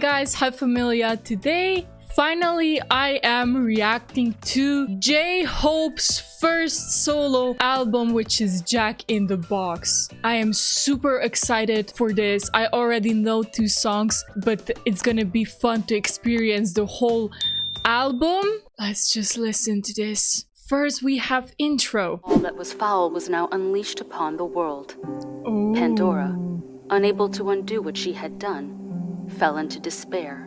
guys, hi familia. Today, finally, I am reacting to J-Hope's first solo album, which is Jack in the Box. I am super excited for this. I already know 2 songs, but it's gonna be fun to experience the whole album. Let's just listen to this. First, we have intro. All that was foul was now unleashed upon the world. Ooh. Pandora, unable to undo what she had done, fell into despair.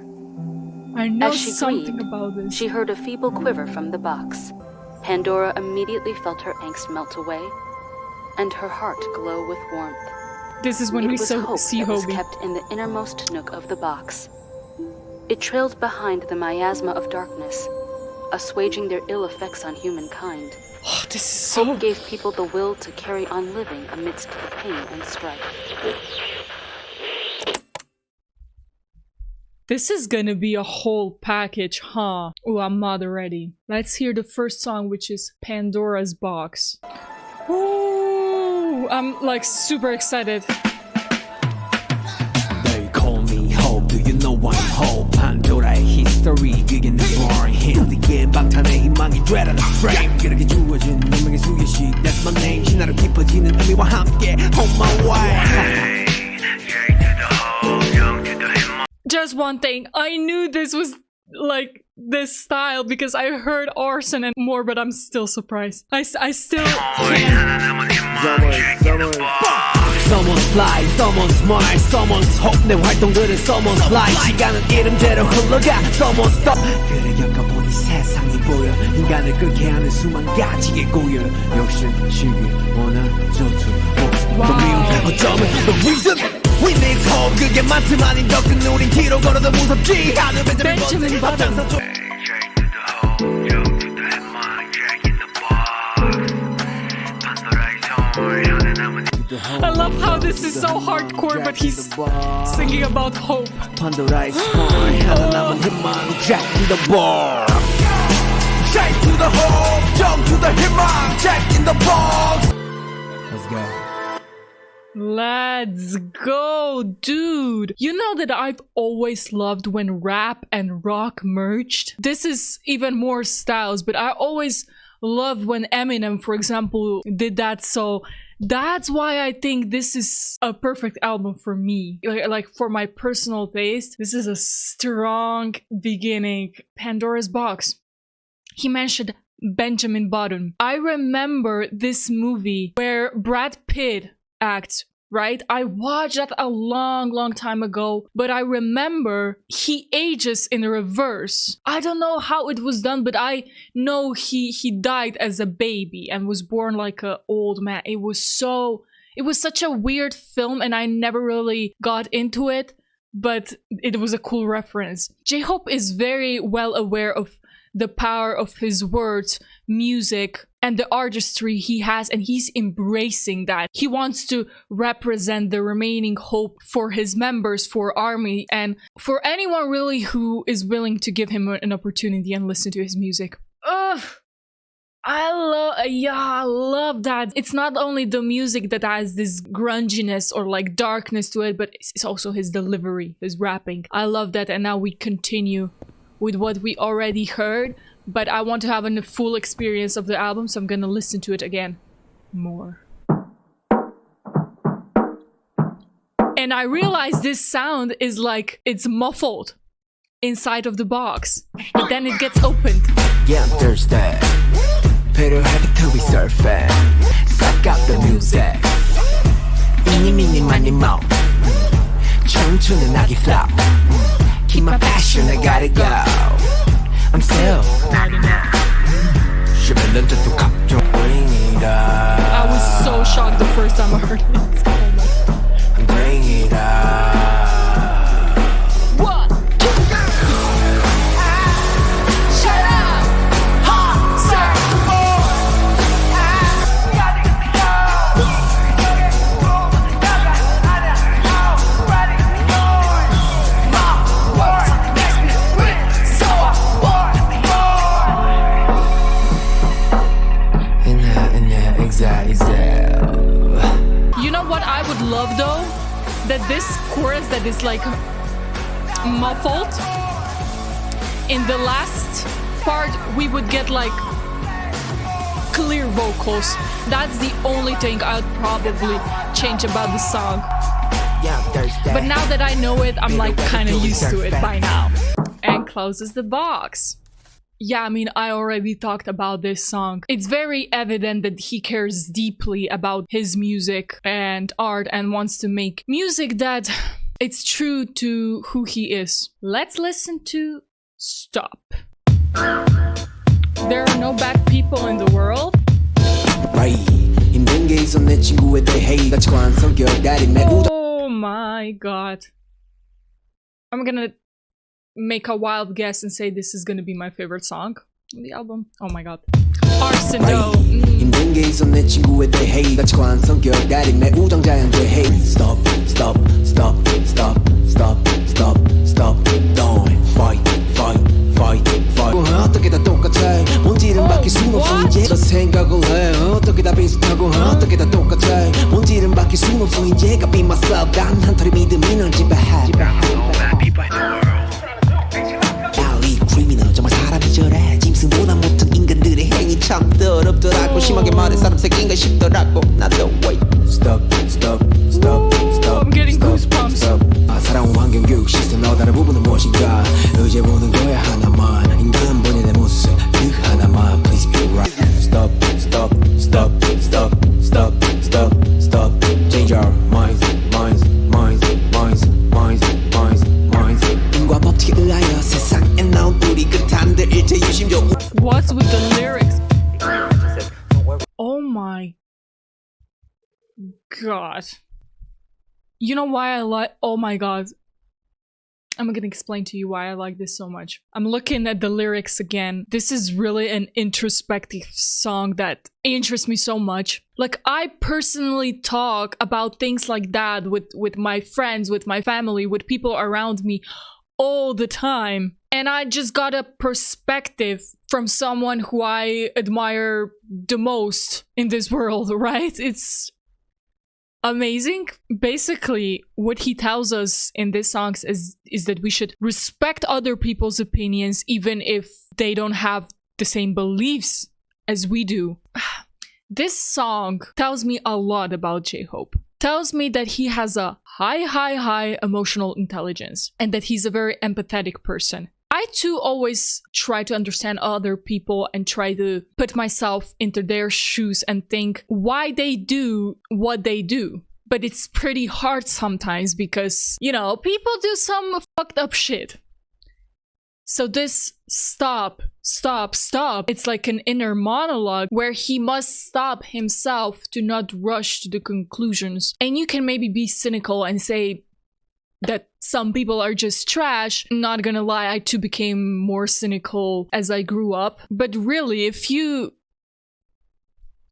I know As she something grieved, about this. she heard a feeble quiver from the box. Pandora immediately felt her angst melt away, and her heart glow with warmth. This is when It we was hope see that was Hobie. kept in the innermost nook of the box. It trailed behind the miasma of darkness, assuaging their ill effects on humankind. Oh, this is so... Hope gave people the will to carry on living amidst the pain and strife. This is gonna be a whole package, huh? Oh, I'm not ready. Let's hear the first song, which is Pandora's Box. Ooh, I'm like super excited. They call me Hope, do you know I'm Hope? 판도라의 history, 그게 내 born 힘들게 방탄의 희망이 되라는 frame 그렇게 주어진 운명의 수여식 That's my name 신화로 깊어지는 의미와 함께 On my way. Just one thing, I knew this was like this style because I heard Arson and more, but I'm still surprised. I still can't. Someone's life, someone's smile, someone's hope 내 활동들은 someone's life 시간은 이름대로 흘러가 someone's stop 그래 겪어보니 세상이 보여 인간을 끓게 하는 수만 가지의 고열 욕심시기 원한저투 목숨 더 미운 어쩌면 the reason we need hope 그게 많지만 인덕은 우린 뒤로 걸어도 무섭지 않은 Benjamin Button. I love how this is so hardcore, but he's singing about hope. Pandora's horn 하나 남은 희망 Jack in the box Jack to the hope jump to the 희망 Jack in the box Let's go. Let's go, dude. You know that I've always loved when rap and rock merged. This is even more styles, but I always loved when Eminem, for example, did that. So that's why I think this is a perfect album for me. Like for my personal taste, this is a strong beginning. Pandora's Box. He mentioned Benjamin Button. I remember this movie where Brad Pitt acts, right? I watched that a long time ago, but I remember he ages in reverse. I don't know how it was done, but I know he died as a baby and was born like an old man. It was such a weird film and I never really got into it, but it was a cool reference. J-Hope is very well aware of the power of his words, music, and the artistry he has, and he's embracing that. He wants to represent the remaining hope for his members, for ARMY, and for anyone really who is willing to give him an opportunity and listen to his music. Ugh! I love that. It's not only the music that has this grunginess or like darkness to it, but it's also his delivery, his rapping. I love that, and now we continue with what we already heard, but I want to have a full experience of the album, so I'm gonna listen to it again more. And I realize this sound is like it's muffled inside of the box, but then it gets opened. Yeah, I'm thirsty. Better happy till we surfing. Suck up the music. Mini money mo. 청춘은 아기 flow. Keep my passion, I gotta go. I'm still I was so shocked the first time I heard it. Bring it up. One, two, shut up! Ha! Sir! You know what I would love though? That this chorus that is like muffled. In the last part, we would get like clear vocals. That's the only thing I'd probably change about the song. But now that I know it, I'm like kind of used to it by now. And closes the box. Yeah, I mean, I already talked about this song. It's very evident that he cares deeply about his music and art and wants to make music that it's true to who he is. Let's listen to Stop. There are no bad people in the world. Oh my god. I'm gonna make a wild guess and say this is gonna be my favorite song on the album. Oh my god. Arson, no. Stop, stop, stop, stop, stop, stop, stop, don't fight, fight, fight, fight. 어떻게 다 똑같아 본질은 바뀔 순 없어 이제 생각을 해 어떻게 다 비슷하고 어떻게 다 똑같아 본질은 바뀔 순 없어 이제 Be myself 단 한 털의 믿음이 널 지배해 알리 크리미널 정말 사람이 저래 짐승보다 못한 인간들의 행위 참 더럽더라고 심하게 말해 사람 새끼인가 싶더라고 나도 wait Stop, stop, stop, stop I'm getting goosebumps 살아온 환경 교육 시스템 너 다른 부분은 무엇인가 의제 보는 거야 하나만 인간 본연의 모습 그 하나만 Please be right Stop, stop, stop, stop, stop, stop, stop Change our minds, minds, minds, minds, minds, minds, minds 인과 법칙에 의하여 세상에 나온 우리 끝한들 일체 유심조 What's with the lyrics? Oh my god. You know why I like- oh my god. I'm gonna explain to you why I like this so much. I'm looking at the lyrics again. This is really an introspective song that interests me so much. Like, I personally talk about things like that with my friends, with my family, with people around me all the time. And I just got a perspective from someone who I admire the most in this world, right? It's amazing. Basically, what he tells us in these songs is that we should respect other people's opinions even if they don't have the same beliefs as we do. This song tells me a lot about J-Hope. Tells me that he has a high emotional intelligence and that he's a very empathetic person. I too always try to understand other people and try to put myself into their shoes and think why they do what they do. But it's pretty hard sometimes because, you know, people do some fucked up shit. So this stop, it's like an inner monologue where he must stop himself to not rush to the conclusions. And you can maybe be cynical and say that some people are just trash. Not gonna lie, I too became more cynical as I grew up. But really, if you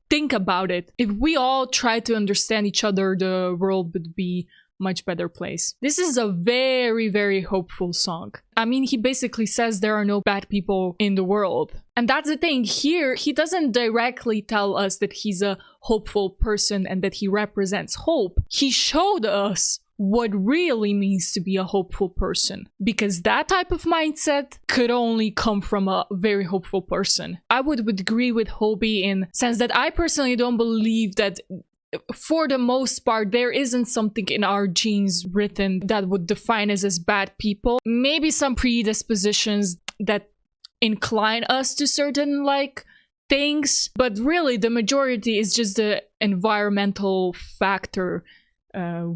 think about it, if we all try to understand each other, the world would be a much better place. This is a very hopeful song. I mean, he basically says there are no bad people in the world. And that's the thing. Here, he doesn't directly tell us that he's a hopeful person and that he represents hope. He showed us what really means to be a hopeful person, because that type of mindset could only come from a very hopeful person. I would agree with Hobie in the sense that I personally don't believe that for the most part there isn't something in our genes written that would define us as bad people. Maybe some predispositions that incline us to certain like things, but really the majority is just the environmental factor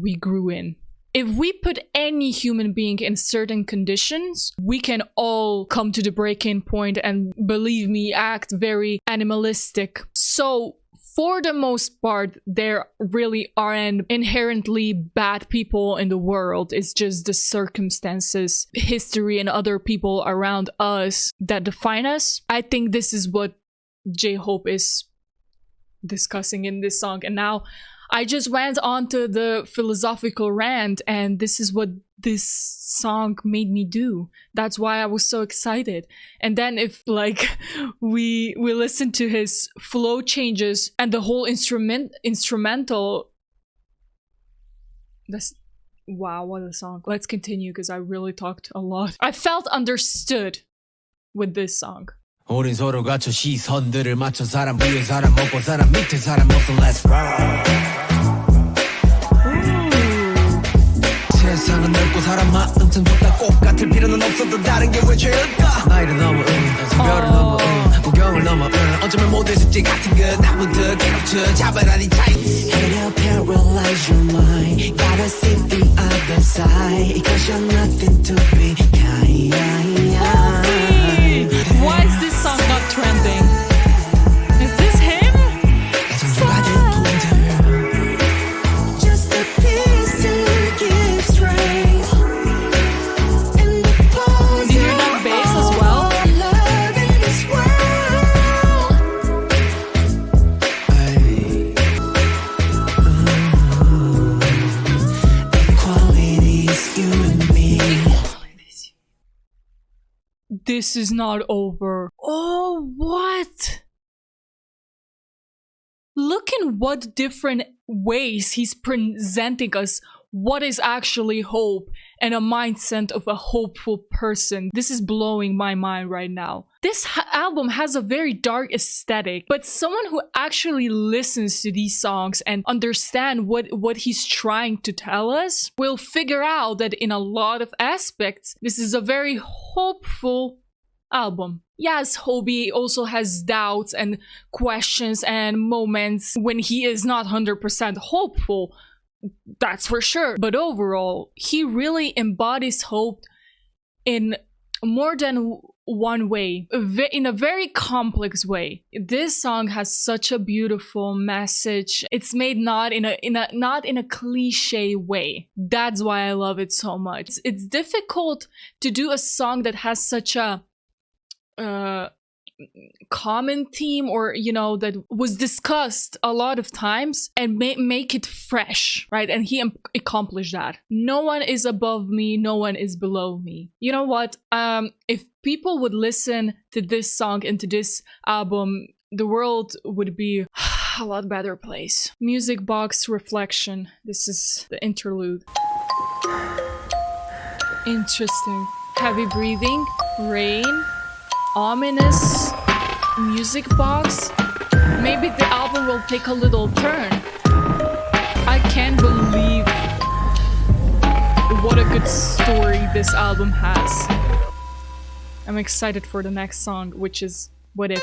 we grew in. If we put any human being in certain conditions, we can all come to the breaking point and, believe me, act very animalistic. So for the most part, there really aren't inherently bad people in the world. It's just the circumstances, history, and other people around us that define us. I think this is what J-Hope is discussing in this song. And now I just went on to the philosophical rant, and this is what this song made me do. That's why I was so excited. And then if like we listen to his flow changes and the whole instrumental, that's Wow, what a song. Let's continue because I really talked a lot. I felt understood with this song. 우린 서로 갖춰 시선들을 맞춰 사람 위에 사람 먹고 사람 밑에 사람 없어 let's roll 세상은 넓고 사람 마음 참 좁다 꼭 같을 필요는 없어도 다른 게 왜 죄일까 나이를 넘어 성별을 넘어 구경을 넘어 어쩌면 모두 숙제 같은 거 나부터 괴롭혀 잡아라니 차이 It'll paralyze your mind Gotta see the other side Cause you're nothing to be kind Why is this song not trending? Is this him? Just a piece to give strength in the pose Do you hear that bass as well? love in this world Equality is you and me This is not over. Oh, what? Look in what different ways he's presenting us what is actually hope and a mindset of a hopeful person. This is blowing my mind right now. This album has a very dark aesthetic, but someone who actually listens to these songs and understand what he's trying to tell us will figure out that in a lot of aspects, this is a very hopeful album. Yes, Hobie also has doubts and questions and moments when he is not 100% hopeful. That's for sure. But overall, he really embodies hope in more than one way, in a very complex way. This song has such a beautiful message. It's made not in a cliche way. That's why I love it so much. It's difficult to do a song that has such a common theme, or that was discussed a lot of times, and make it fresh, right? And he accomplished that. No one is above me, no one is below me. You know what? If people would listen to this song and to this album, the world would be a lot better place. Music Box Reflection. This is the interlude. Interesting. Heavy breathing, rain, ominous music box. Maybe the album will take a little turn. I can't believe what a good story this album has. I'm excited for the next song, which is What If.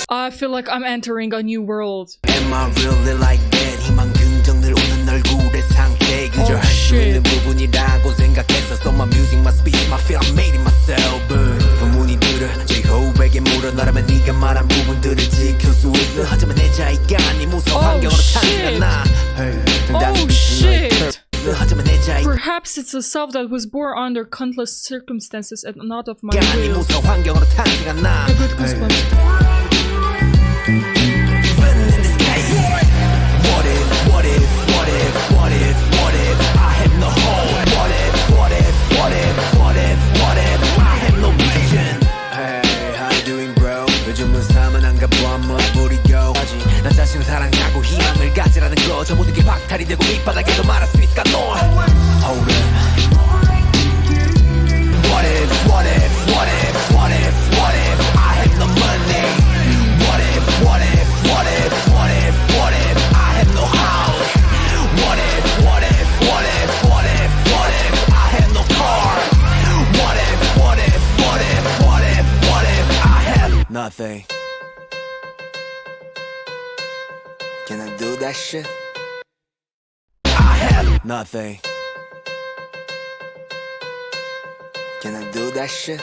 I feel like I'm entering a new world. Am I really like that? 희망 긍정들 오는 얼굴의 상태 그저 할 수 있는 부분이라고 생각했어 So my music, my speech, my feel, I made it myself 의문이 들어 J-Hope에게 물어 너라면 네가 말한 부분들을 지킬 수 있어 하지만 내 자의가 아니 무서운 환경으로 타는 나 Oh shit! Perhaps it's a self that was born under countless circumstances and not of my will. A good goosebumps. What if I have no hope? What if I have no vision? Hey, how you doing bro? 요즘은 삶은 안 가보 한번 부리고 나 자신을 사랑하고 희망을 가지라는 거 저 모든 게 박탈이 되고 밑바닥에도 말할 수 있을까 너 Hold up What if I have no money What if I have no house What if I have no car What if I have nothing Can I do that shit? I have nothing Can I do that shit?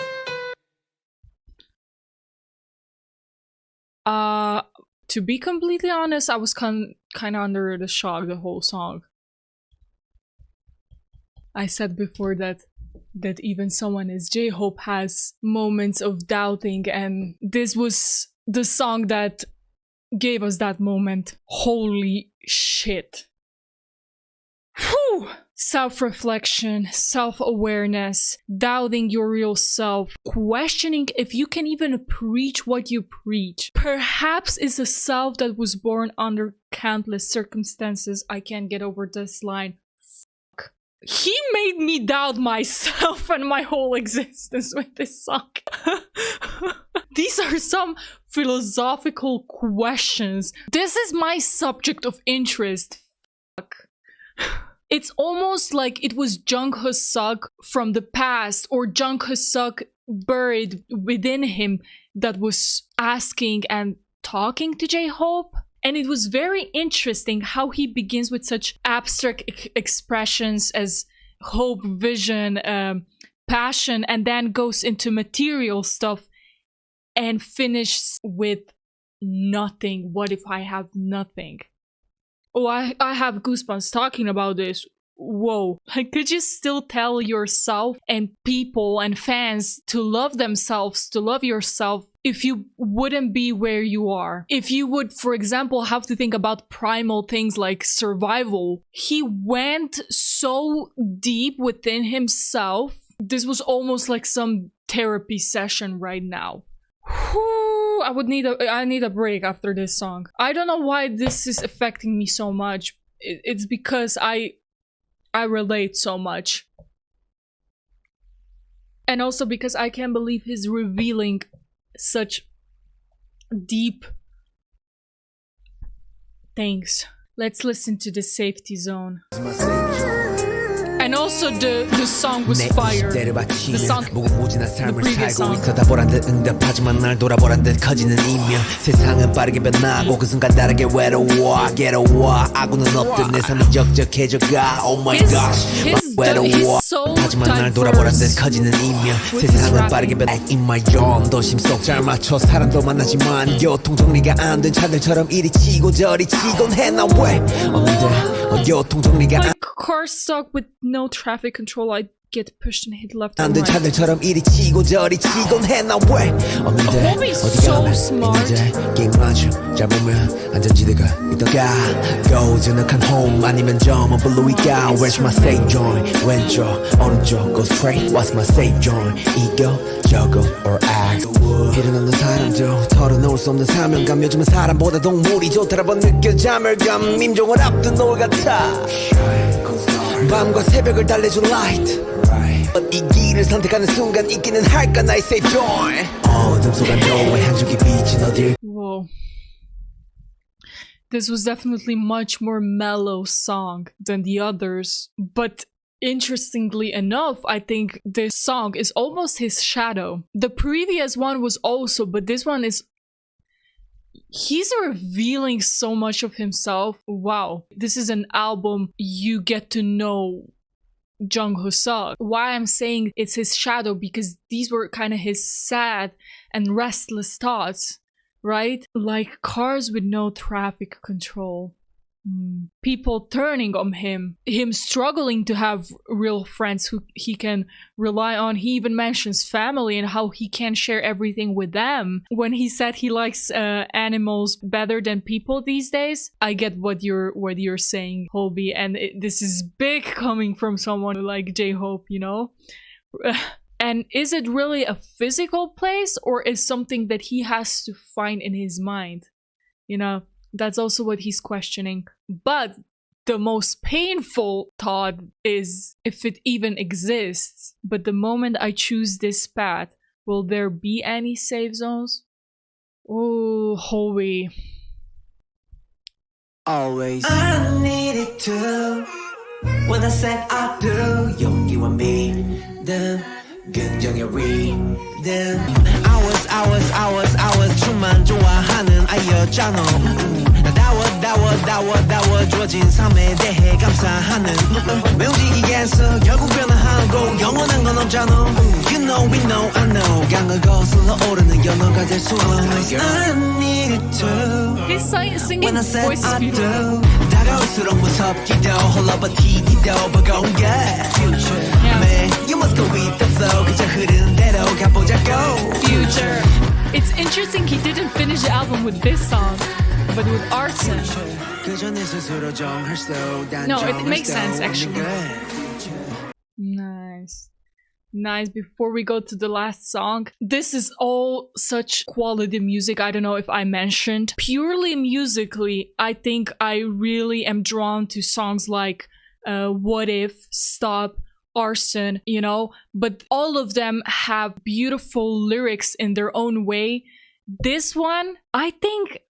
To be completely honest, I was kind of under the shock the whole song. I said before that even someone as J-Hope has moments of doubting, and this was the song that gave us that moment. Holy shit. Whew! self-reflection, self-awareness, doubting your real self, questioning if you can even preach what you preach. Perhaps it's a self that was born under countless circumstances. I can't get over this line. Fuck. He made me doubt myself and my whole existence with this song. These are some philosophical questions. This is my subject of interest. Fuck. It's almost like it was Jung Ho-suk from the past, or Jung Ho-suk buried within him, that was asking and talking to J-Hope. And it was very interesting how he begins with such abstract expressions as hope, vision, passion, and then goes into material stuff and finishes with nothing. What if I have nothing? Oh, I have goosebumps talking about this. Whoa. Could you still tell yourself and people and fans to love themselves, to love yourself, if you wouldn't be where you are? If you would, for example, have to think about primal things like survival. He went so deep within himself. This was almost like some therapy session right now. Whew, I need a break after this song. I don't know why this is affecting me so much. It's because I relate so much. And also because I can't believe he's revealing such deep things. Let's listen to The Safety Zone. And also the song was fire. The song, the previous song. 보란 듯 응답하지만 날 돌아보란 듯 커지는 이면 세상은 빠르게 변하고 그 순간 다르게 외로워 괴로워 아구는 없듯 내 삶이 적적해져가 Oh my gosh 외로워 하지만 날 돌아보란 듯 커지는 이면 세상은 빠르게 변해 In my zone 도심 속 잘 맞춰 사람도 만나지만 교통 정리가 안 된 차들처럼 이리 치고 저리 치곤 해 나 왜 없는데 교통 정리가 안 car stuck with no traffic control. I get pushed and hit left and right. 차들처럼 이리 치고 저리 치곤 해 나 왜 없는데 Hobie is so smart. 게임 맞춰 잘 보면 안전지대가 있다가 go 저녁한 home 아니면 좀 블루이가 Where's my safe zone 왼쪽 오른쪽 go straight What's my safe zone 이겨 저거 or act 길은 없는 사람도 털어놓을 수 없는 사명감 요즘은 사람보다 동물이 좋더라고 느껴 자멸감 민족을 앞둔 노을 같아 밤과 새벽을 달래준 light 이 길을 선택하는 순간 있기는 할까 나의 safe zone 어둠 속 안도의 한 줄기 빛이 어딜 Whoa. This was definitely much more mellow song than the others, but interestingly enough, I think this song is almost his shadow. The previous one was also, but this one is... He's revealing so much of himself. Wow. This is an album you get to know Jung Ho-suk. Why I'm saying it's his shadow, because these were kind of his sad and restless thoughts, right? Like cars with no traffic control. People turning on him struggling to have real friends who he can rely on. He even mentions family and how he can't share everything with them. When he said he likes animals better than people these days, I get what you're saying, Hobie, and this is big coming from someone like J-Hope, you know? And is it really a physical place, or is something that he has to find in his mind? You know? That's also what he's questioning. But the most painful thought is if it even exists. But the moment I choose this path, will there be any safe zones? Oh, Hobie. Always I needed to when I said I do 용기와 믿음 긍정의 rhythm hours 춤만 좋아하는 아이였잖아 다워 주어진 삶에 대해 감사하는 왜 움직이겠어 결국 변화하고 영원한 건 없잖아 You know we know I know 강을 거슬러 오르는 연어가 될 수 없는 I needed to His singing voice is beautiful. 다가올수록 무섭기도 홀로 버티기도 버거운 게 Future Man you must go with the flow 그저 흐르는 대로 가보자고 Future. It's interesting he didn't finish the album with this song. but with Arson. No, it makes sense actually. Nice. Nice. Before we go to the last song, this is all such quality music. I don't know if I mentioned. Purely musically, I think I really am drawn to songs like What If, Stop, Arson, you know, but all of them have beautiful lyrics in their own way. This one, I think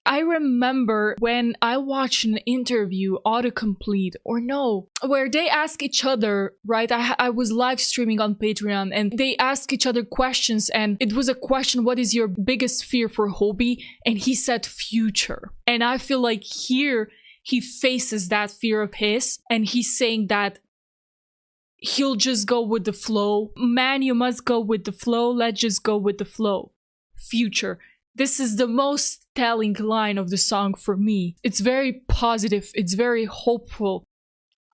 I remember when I watched an interview, autocomplete, or no, where they ask each other, right? I was live streaming on Patreon and they ask each other questions, and it was a question, what is your biggest fear for Hobie? And he said future. And I feel like here he faces that fear of his, and he's saying that he'll just go with the flow. Man, you must go with the flow. Let's just go with the flow. Future. This is the most telling line of the song for me. It's very positive. It's very hopeful.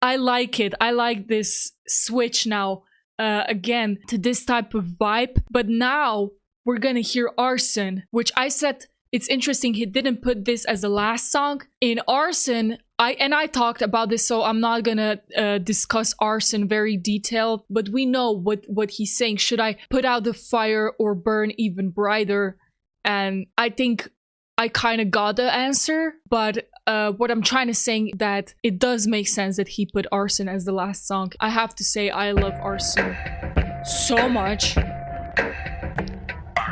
I like it. I like this switch now, again, to this type of vibe. But now we're gonna hear Arson, which I said it's interesting he didn't put this as the last song. In Arson, I talked about this, so I'm not gonna discuss Arson very detailed, but we know what he's saying. Should I put out the fire or burn even brighter? And I think I kind of got the answer, but what I'm trying to say that it does make sense that he put Arson as the last song. I have to say I love Arson so much.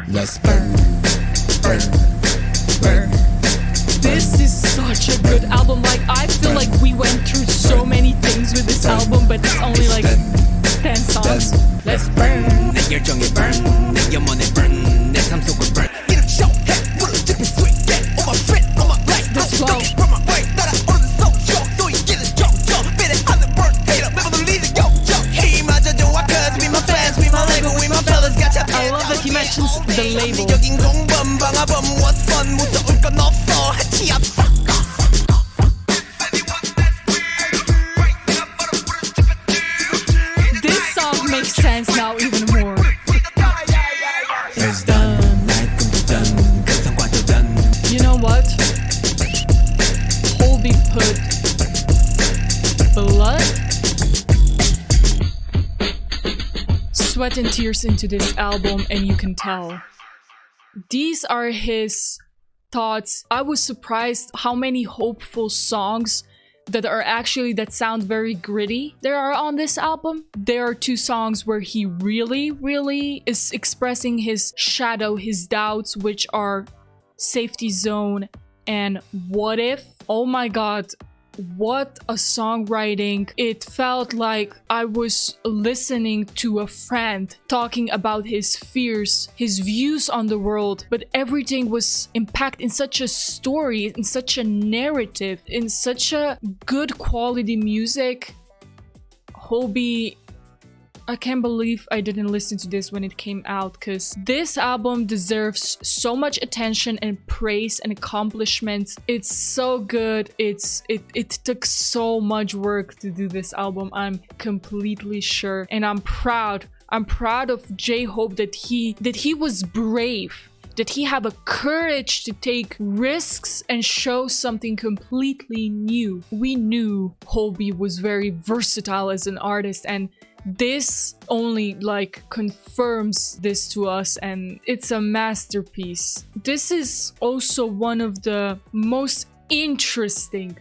Let's burn, burn, burn. This is such a good album. Like, I feel like we went through so many things with this album, but it's only like 10 songs. Let's burn. This flow. I love that he mentions the label. This song makes sense now even more. You know what? Hobie put blood, sweat and tears into this album, and you can tell. These are his thoughts. I was surprised how many hopeful songs that sound very gritty there are on this album. There are 2 songs where he really is expressing his shadow, his doubts, which are Safety Zone and What If. Oh my god, what a songwriting. It felt like I was listening to a friend talking about his fears, his views on the world, but everything was impacted in such a story, in such a narrative, in such a good quality music. Hobie, I can't believe I didn't listen to this when it came out, because this album deserves so much attention and praise and accomplishments. It's so good. It took so much work to do this album, I'm completely sure. And I'm proud of J-Hope that he was brave, that he had the courage to take risks and show something completely new. We knew Hobie was very versatile as an artist, and this only like confirms this to us, and it's a masterpiece. This is also one of the most interesting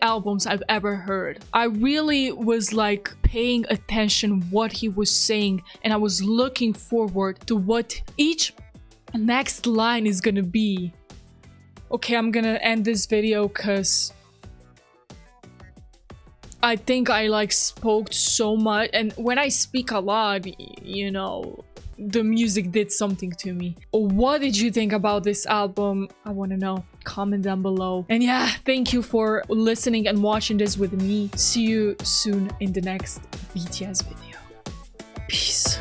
albums I've ever heard. I really was like paying attention what he was saying, and I was looking forward to what each next line is gonna be. Okay, I'm gonna end this video because I think I like spoke so much, and when I speak a lot, you know, the music did something to me. What did you think about this album? I want to know. Comment down below. And yeah, thank you for listening and watching this with me. See you soon in the next BTS video. Peace.